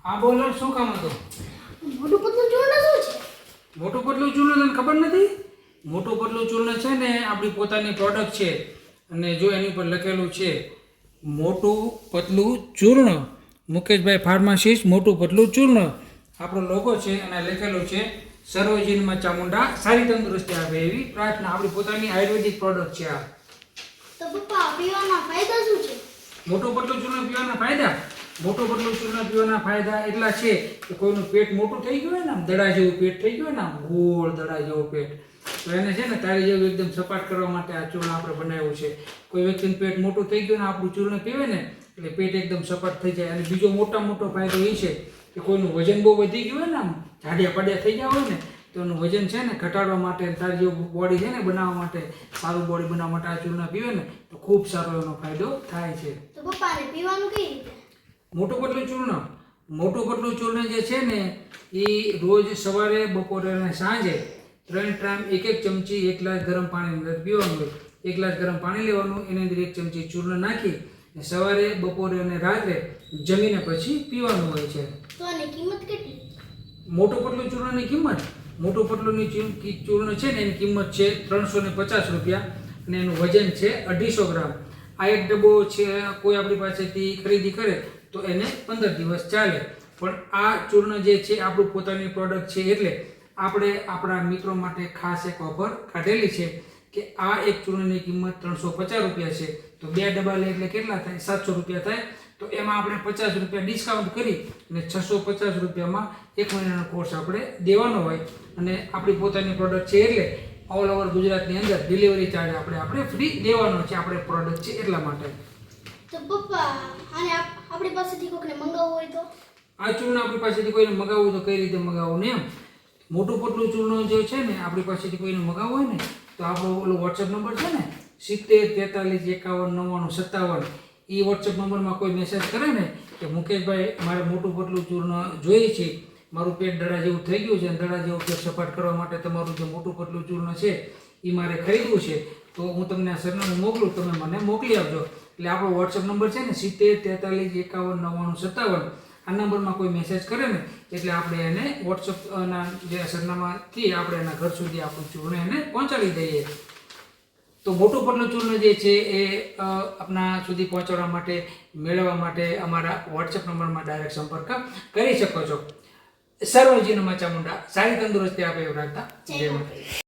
આ બોલર શું કામ હતું? મોટું પતલું ચૂર્ણ શું છે? મોટું પતલું ચૂર્ણ તને ખબર નથી? મોટું પતલું ચૂર્ણ છે ને આપણી પોતાની પ્રોડક્ટ છે અને જો એની પર લખેલું છે મોટું પતલું ચૂર્ણ, મુકેશભાઈ ફાર્માસિસ્ટ મોટું પતલું ચૂર્ણ, આપણો લોગો છે અને લખેલું છે સર્વજીવનમાં ચામુંડા સારી તંદુરસ્તી આપે એવી પ્રાર્થના. આપણી પોતાની આયુર્વેદિક પ્રોડક્ટ છે આ. તો પપ્પા પીવાના ફાયદા શું છે? મોટું પતલું ચૂર્ણ પીવાના ફાયદા? મોટું પતલું ચૂર્ણ પીવાના ફાયદા એટલા છે કે કોઈનું પેટ મોટું થઈ ગયું હોય ને, આમ દડા જેવું પેટ થઈ ગયું હોય ને, આમ ગોળ દડા જેવું પેટ, તો એને છે ને તારી જેવું એકદમ સપાટ કરવા માટે આ ચૂર્ણ આપણે બનાવ્યું છે. કોઈ વ્યક્તિનું પેટ મોટું થઈ ગયું ને આપણું ચૂર્ણ પીવે ને એટલે પેટ એકદમ સપાટ થઈ જાય. અને બીજો મોટો ફાયદો એ છે કે કોઈનું વજન બહુ વધી ગયું હોય ને, આમ જાડિયા પડ્યા થઈ ગયા હોય ને, તો એનું વજન છે ને ઘટાડવા માટે, તારી જેવું બોડી છે ને બનાવવા માટે, સારું બોડી બનાવવા માટે આ ચૂર્ણ પીવે ને તો ખૂબ સારો એનો ફાયદો થાય છે. તો પપ્પાને પીવાનું કઈ રીતે? મોટું પતલું ચૂર્ણ જે છે ને એ રોજ સવારે, બપોરે અને સાંજે 3 ટાઈમ 1 ચમચી 1 ગ્લાસ ગરમ પાણીની અંદર પીવાનું હોય. 1 ગ્લાસ ગરમ પાણી લેવાનું, એની અંદર 1 ચમચી ચૂર્ણ નાખી સવારે, બપોરે અને રાત્રે જમીને પછી પીવાનું હોય છે. તો આની કિંમત કેટલી? મોટું પતલું ચૂર્ણની કિંમત, મોટું પતલું ચૂર્ણ છે ને એની કિંમત છે 350 રૂપિયા અને એનું વજન છે 250 ગ્રામ. આ એક ડબ્બો છે કોઈ આપણી પાસેથી ખરીદી કરે તો એને 15 દિવસ ચાલે. પણ આ ચૂર્ણ જે છે આપણું પોતાની પ્રોડક્ટ છે એટલે આપણે આપણા મિત્રો માટે ખાસ એક ઓફર કાઢેલી છે કે આ એક ચૂર્ણની કિંમત 350 રૂપિયા છે, તો 2 ડબ્બા લે એટલે કેટલા થાય? 700 રૂપિયા થાય. તો એમાં આપણે 50 રૂપિયા ડિસ્કાઉન્ટ કરી અને 650 રૂપિયામાં 1 મહિનાનો કોર્સ આપણે દેવાનો હોય. અને આપણી પોતાની પ્રોડક્ટ છે એટલે ઓલ ઓવર ગુજરાતની અંદર ડિલિવરી ચાર્જ આપણે ફ્રી દેવાનો છે આપણે પ્રોડક્ટ છે એટલા માટે. તો પપ્પા આને આપણી પાસેથી કોઈને મંગાવવું હોય તો? આ ચૂર્ણ આપણી પાસેથી કોઈને મગાવવું તો કઈ રીતે મગાવવું ને એમ? મોટું પતલું ચૂર્ણ જે છે ને આપણી પાસેથી કોઈને મગાવવું હોય ને તો આપણો ઓલો વોટ્સએપ નંબર છે ને 70 43 51 99 57, એ વોટ્સએપ નંબરમાં કોઈ મેસેજ કરે ને કે મુકેશભાઈ મારે મોટું પતલું ચૂર્ણ જોઈએ છે, મારું પેટ દડા જેવું થઈ ગયું છે અને દડા જેવું પેટ સપાટ કરવા માટે તમારું જે મોટું પતલું ચૂર્ણ છે એ મારે ખરીદવું છે, તો હું તમને આ સરનામું મોકલું, તમે મને મોકલી આપજો. એટલે આપણો વોટ્સએપ નંબર છે ને 70 43 51 99 57, આ નંબરમાં કોઈ મેસેજ કરે ને એટલે આપણે એને વોટ્સએપના જે સરનામાથી આપણે એના ઘર સુધી આપણું ચૂર્ણ એને પહોંચાડી દઈએ. તો મોટું પતલું ચૂર્ણ જે છે એ આપણા સુધી પહોંચાડવા માટે, મેળવવા માટે અમારા વોટ્સએપ નંબરમાં ડાયરેક્ટ સંપર્ક કરી શકો છો. સર્વજીવનમાં ચામુંડા સારી તંદુરસ્તી આપે એવું રાખતા. જય માતા.